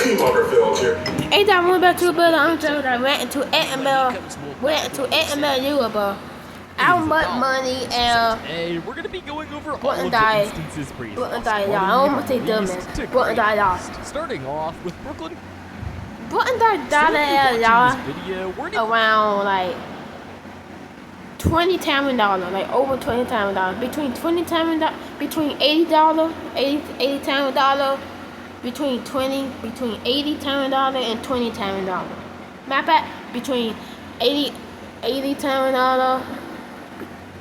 Ain't that one about to build on that went to AML, bro. How much money Today, we're gonna be going over all of the instances where he's lost money I almost say dumb man. Starting off with Brooklyn. Around like $20,000, like over $20,000, between $80,000, between $80,000, between $80,000 and $20,000. Matter of fact, between $80,000,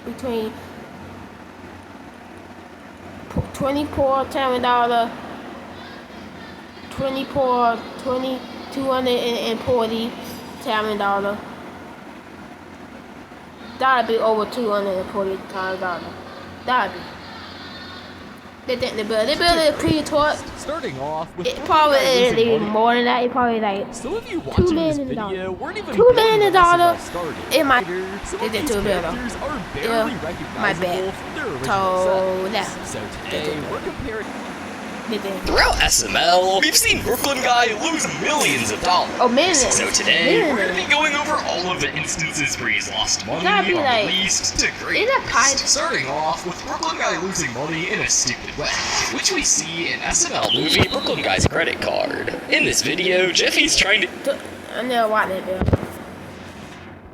between $240,000, $240,000. That'd be over $240,000. That'd be. They build it pretty tall. Starting off with it probably is even more than that. It probably like $2 million. $2 million. It might. They did $2 million. Yeah, my bad. So that. So today we're comparing. Throughout SML, we've seen Brooklyn Guy lose millions of dollars. Oh, millions. So today, we're going to be going over all of the instances where he's lost money or like, least to great. Starting off with Brooklyn Guy losing money in a stupid way, which we see in SML movie Brooklyn Guy's credit card. In this video, Jeffy's trying to I never watched that video.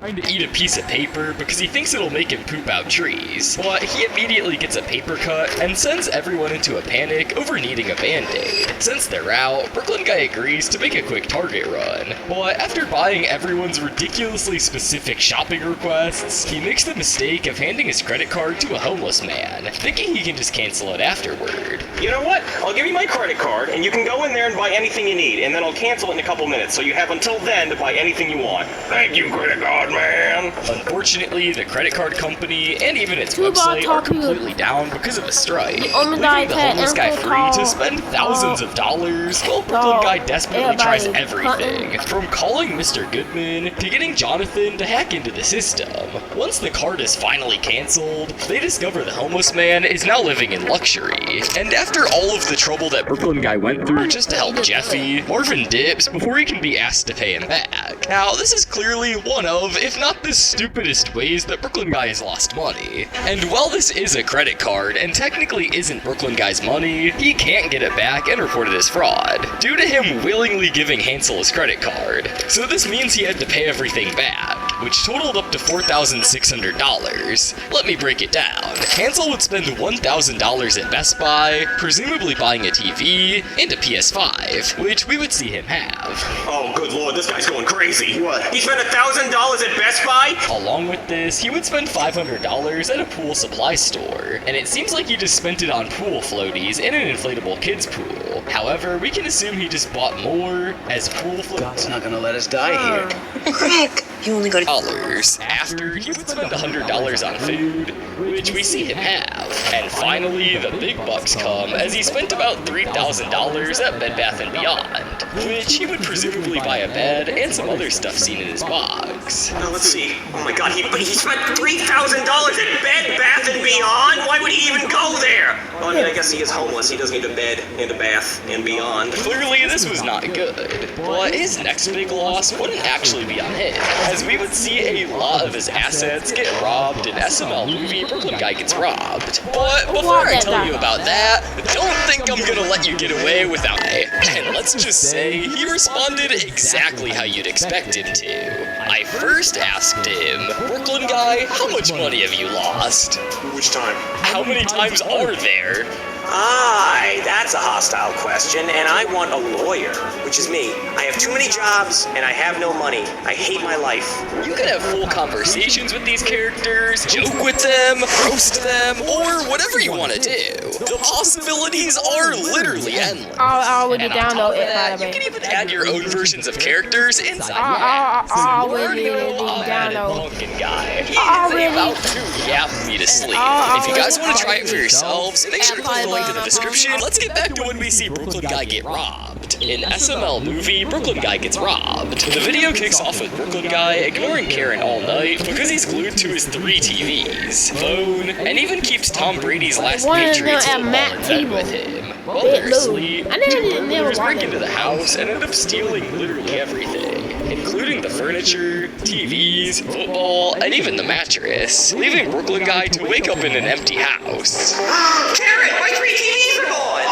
eat a piece of paper because he thinks it'll make him poop out trees. But he immediately gets a paper cut and sends everyone into a panic over needing a band-aid. Since they're out, Brooklyn Guy agrees to make a quick Target run. But after buying everyone's ridiculously specific shopping requests, he makes the mistake of handing his credit card to a homeless man, thinking he can just cancel it afterward. You know what? I'll give you my credit card, and you can go in there and buy anything you need, and then I'll cancel it in a couple minutes, so you have until then to buy anything you want. Thank you, credit card man. Unfortunately, the credit card company and even its website are completely down because of a strike, leaving the homeless guy free to spend thousands of dollars while Brooklyn Guy desperately tries everything, from calling Mr. Goodman to getting Jonathan to hack into the system. Once the card is finally canceled, they discover the homeless man is now living in luxury, and after all of the trouble that Brooklyn Guy went through just to help Jeffy, Marvin dips before he can be asked to pay him back. Now, this is clearly one of, if not the stupidest ways that Brooklyn Guy has lost money. And while this is a credit card and technically isn't Brooklyn Guy's money, he can't get it back and report it as fraud, due to him willingly giving Hansel his credit card. So this means he had to pay everything back, which totaled up to $4,600. Let me break it down. Hansel would spend $1,000 at Best Buy, presumably buying a TV and a PS5, which we would see him have. Oh, good lord, this guy's going crazy. What? He spent $1,000 at Best Buy? Along with this, he would spend $500 at a pool supply store, and it seems like he just spent it on pool floaties and an inflatable kids pool. However, we can assume he just bought more as pool floaties. God's not gonna let us die here. Greg, you only got dollars after he would spend $100 on food, which we see him have. And finally, the big bucks come as he spent about $3,000 at Bed Bath & Beyond, which he would presumably buy a bed and some other stuff seen in his box. Now let's see. Oh my god, he spent $3,000 at Bed Bath & Beyond? Why would he even go there? Well, I mean, I guess he is homeless. He does need a bed and a bath and beyond. Clearly, this was not good. But his next big loss wouldn't actually be on him, as we would see a lot of his assets get robbed in SML movie Brooklyn Guy Gets Robbed. But before I tell you about that, don't think I'm gonna let you get away without it. And let's just say he responded exactly how you'd expect him to. I first asked him, Brooklyn Guy, how much money have you lost? Which time? How many times are there? That's a hostile question, and I want a lawyer, which is me. I have too many jobs, and I have no money. I hate my life. You can have full conversations with these characters, joke with them, roast them, or whatever you want to do. The possibilities are literally endless. I would download it, by the way. You can even add your own versions of characters inside your app. I already download. Pumpkin Guy. He's about to yap me to sleep. If you guys want to try it for yourselves, make sure to click the link in the description. Let's get back to when we see Brooklyn Guy get robbed. In SML movie, Brooklyn Guy Gets Robbed. The video kicks off with Brooklyn Guy ignoring Karen all night because he's glued to his 3 TVs, phone, and even keeps Tom Brady's last Patriots football in bed with him. While they're asleep, two burglars break into the house and end up stealing literally everything, including the furniture, TVs, football, and even the mattress, leaving Brooklyn Guy to wake up in an empty house. Karen, my 3 TVs are gone!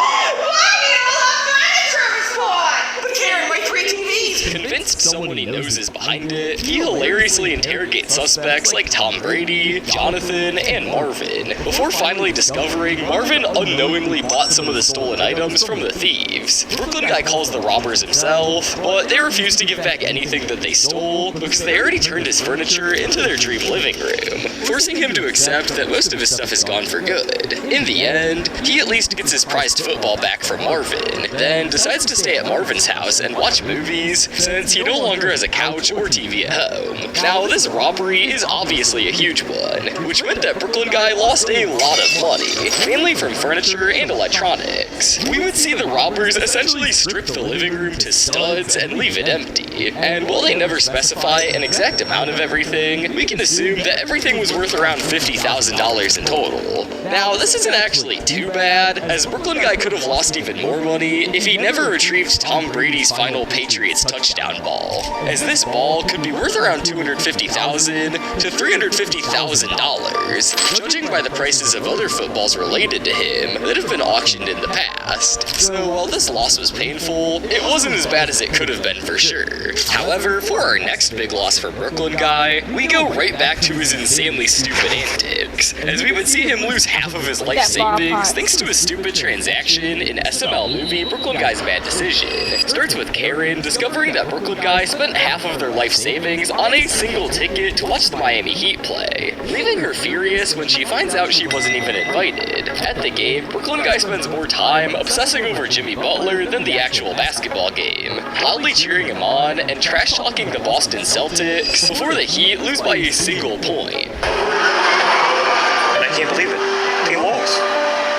But Karen, my 3 TVs! Convinced someone he knows is behind it, he hilariously interrogates suspects like Tom Brady, Jonathan, and Marvin, before finally discovering Marvin unknowingly bought some of the stolen items from the thieves. Brooklyn Guy calls the robbers himself, but they refuse to give back anything that they stole because they already turned his furniture into their dream living room, forcing him to accept that most of his stuff is gone for good. In the end, he at least gets his prized football back from Marvin, then decides to stay at Marvin's house and watch movies since he no longer has a couch or TV at home. Now, this robbery is obviously a huge one, which meant that Brooklyn Guy lost a lot of money, mainly from furniture and electronics. We would see the robbers essentially strip the living room to studs and leave it empty, and while they never specify an exact amount of everything, we can assume that everything was worth around $50,000 in total. Now, this isn't actually too bad, as Brooklyn Guy could have lost even more money if he never retrieved Tom Brady's final Patriots touchdown ball, as this ball could be worth around $250,000 to $350,000, judging by the prices of other footballs related to him that have been auctioned in the past. So while this loss was painful, it wasn't as bad as it could have been for sure. However, for our next big loss for Brooklyn Guy, we go right back to his insanely stupid antics, as we would see him lose half of his life savings thanks to a stupid transaction in SML movie Brooklyn Guy's Bad Decision. It starts with Karen discovering that Brooklyn Guy spent half of their life savings on a single ticket to watch the Miami Heat play, leaving her furious when she finds out she wasn't even invited. At the game, Brooklyn Guy spends more time obsessing over Jimmy Butler than the actual basketball game, loudly cheering him on and trash-talking the Boston Celtics before the Heat lose by a single point. And I can't believe it. They lost.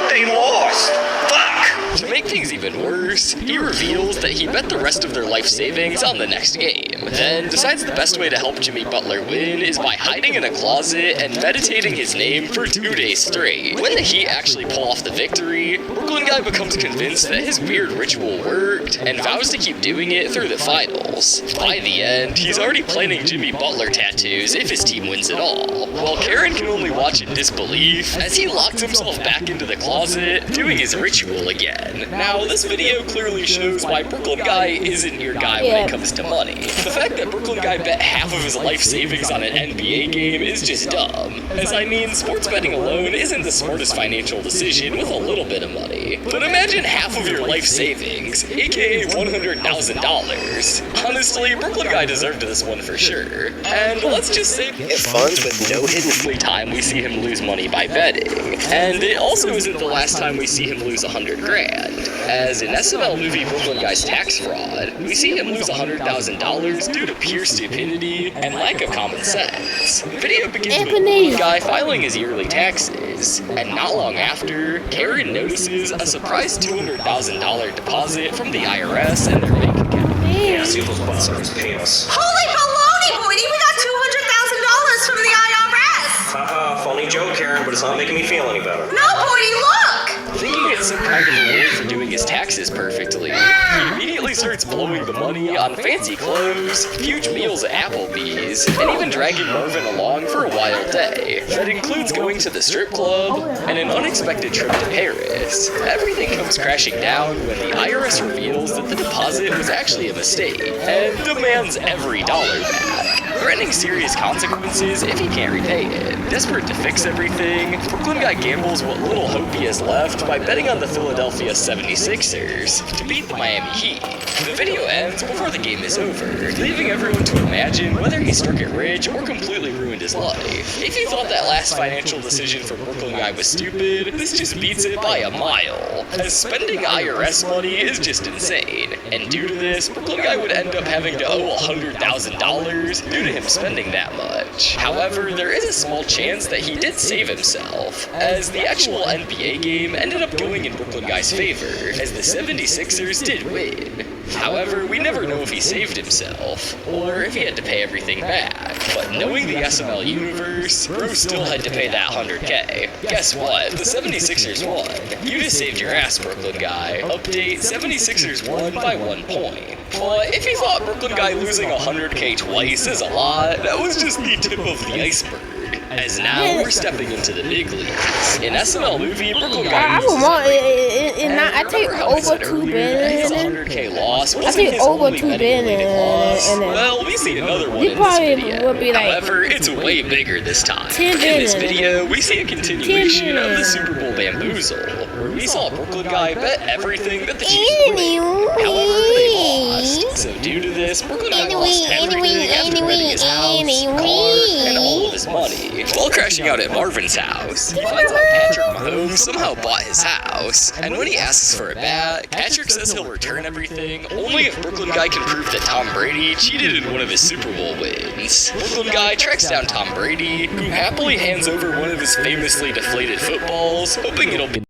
They lost! Fuck! To make things even worse, he reveals that he bet the rest of their life savings on the next game, then decides the best way to help Jimmy Butler win is by hiding in a closet and meditating his name for 2 days straight. When the Heat actually pull off the victory, Brooklyn Guy becomes convinced that his weird ritual worked and vows to keep doing it through the finals. By the end, he's already planning Jimmy Butler tattoos if his team wins it all, while Karen can only watch in disbelief as he locks himself back into the closet, doing his ritual again. Now, this video clearly shows why Brooklyn Guy isn't your guy when it comes to money. The fact that Brooklyn Guy bet half of his life savings on an NBA game is just dumb. As I mean, sports betting alone isn't the smartest financial decision with a little bit of money. But imagine half of your life savings, aka $100,000. Honestly, Brooklyn Guy deserved this one for sure. And let's just say Get funds with no hidden time we see him lose money by betting. And it also isn't the last time we see him lose $100 grand. As in SML movie Brooklyn Guy's tax fraud, we see him lose $100,000 due to pure stupidity and lack of common sense. The video begins with Brooklyn Guy filing his yearly taxes, and not long after, Karen notices a surprise $200,000 deposit from the IRS in their bank account. Yeah, see if those bastards pay us. Holy baloney, Boydie! We got $200,000 from the IRS! Haha, funny joke, Karen, but it's not making me feel any better. No, Boydie, look! Thinking it's some kind of reward for doing his taxes perfectly, he immediately starts blowing the money on fancy clothes, huge meals at Applebee's, and even dragging Marvin along for a wild day. That includes going to the strip club and an unexpected trip to Paris. Everything comes crashing down when the IRS reveals that the deposit was actually a mistake, and demands every dollar back, threatening serious consequences if he can't repay it. Desperate to fix everything, Brooklyn Guy gambles what little hope he has left by betting on the Philadelphia 76ers to beat the Miami Heat. The video ends before the game is over, leaving everyone to imagine whether he struck it rich or completely ruined his life. If you thought that last financial decision for Brooklyn Guy was stupid, this just beats it by a mile, as spending IRS money is just insane. And due to this, Brooklyn Guy would end up having to owe $100,000 due to him spending that much. However, there is a small chance that he did save himself, as the actual NBA game ended up going in Brooklyn Guy's favor, as the 76ers did win. However, we never know if he saved himself, or if he had to pay everything back. But knowing the SML universe, Bro still had to pay that 100K. Guess what? The 76ers won. You just saved your ass, Brooklyn guy. Update, 76ers won by 1 point. But if you thought Brooklyn guy losing 100K twice is a lot, that was just the tip of the iceberg. As now we're stepping into the big leagues. In SML movie, Brooklyn guy loses I take over $2 billion. 100K loss. I take over $2 billion. Well, we see another one in this video. However, it's way bigger this time. In this video, we see a continuation of the Super Bowl Bamboozle, where we saw Brooklyn guy bet everything that the Chiefs would win. However, they lost. So due to this, Brooklyn guy lost everything after betting his house, car, and all of his money. While crashing out at Marvin's house, he finds out Patrick Mahomes somehow bought his house, and when he asks for it back, Patrick says he'll return everything only if Brooklyn guy can prove that Tom Brady cheated in one of his Super Bowl wins. Brooklyn guy tracks down Tom Brady, who happily hands over one of his famously deflated footballs, hoping it'll be.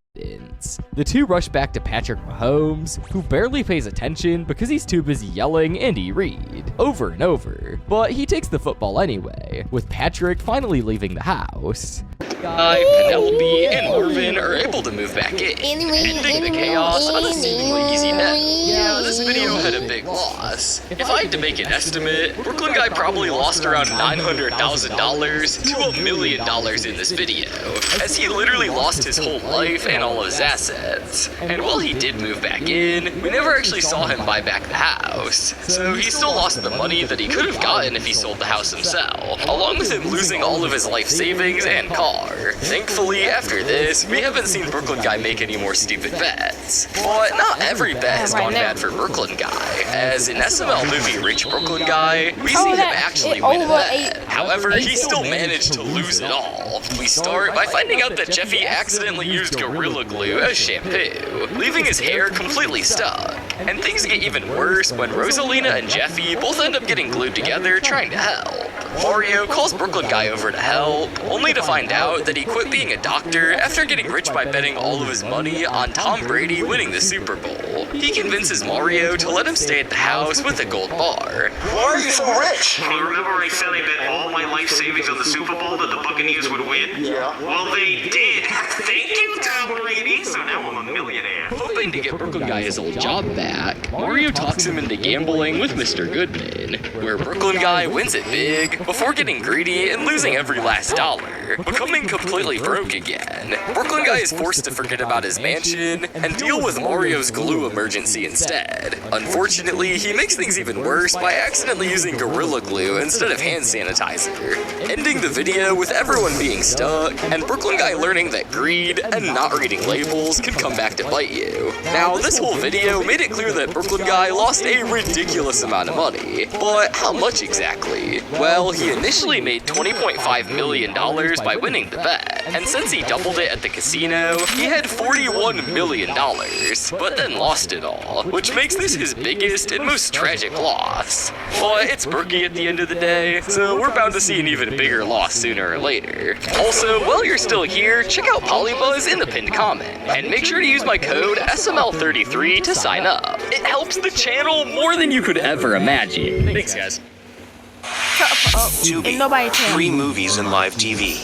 The two rush back to Patrick Mahomes, who barely pays attention because he's too busy yelling Andy Reid over and over. But he takes the football anyway, with Patrick finally leaving the house. Penelope, and Marvin are able to move back in, ending the chaos on a seemingly easy note. Yeah, this video had a big loss. If I had to make an estimate, Brooklyn guy probably lost around $900,000 to $1 million in this video, as he literally lost his whole life and all of his assets. And while he did move back in, we never actually saw him buy back the house, so he still lost the money that he could have gotten if he sold the house himself, along with him losing all of his life savings and car. Thankfully, after this, we haven't seen Brooklyn guy make any more stupid bets. But not every bet has gone bad for Brooklyn guy, as in SML movie Rich Brooklyn Guy, we see him actually win a bet. However, he still managed to lose it all. We start by finding out that Jeffy accidentally used Gorilla Glue as shampoo, leaving his hair completely stuck. And things get even worse when Rosalina and Jeffy both end up getting glued together trying to help. Mario calls Brooklyn guy over to help, only to find out that he quit being a doctor after getting rich by betting all of his money on Tom Brady winning the Super Bowl. He convinces Mario to let him stay at the house with a gold bar. Why are you so rich? Hey, remember I said I bet all my life savings on the Super Bowl that the Buccaneers would win? Yeah. Well, they did. Thank you, Tom Brady. So now I'm a millionaire. Hoping to get Brooklyn guy his old job back, Mario talks him into gambling with Mr. Goodman, where Brooklyn guy wins it big before getting greedy and losing every last dollar, becoming completely broke again. Brooklyn guy is forced to forget about his mansion and deal with Mario's glue emergency instead. Unfortunately, he makes things even worse by accidentally using Gorilla Glue instead of hand sanitizer, ending the video with everyone being stuck and Brooklyn guy learning that greed and not reading labels can come back to bite you. Now, this whole video made it clear that Brooklyn guy lost a ridiculous amount of money, but how much exactly? Well, he initially made $20.5 million by winning the bet, and since he doubled it at the casino, he had $41 million, but then lost it all, which makes this his biggest and most tragic loss. But it's Brookie at the end of the day, so we're bound to see an even bigger loss sooner or later. Also, while you're still here, check out Polybuzz in the pinned comment, and make sure to use my code SML33 to sign up. It helps the channel more than you could ever imagine. Thanks, guys. Ain't nobody can. 3 movies and live TV.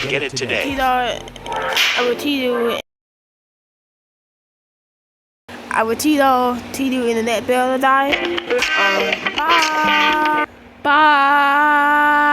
Get it today. I would Tito internet bill die. Bye. Bye.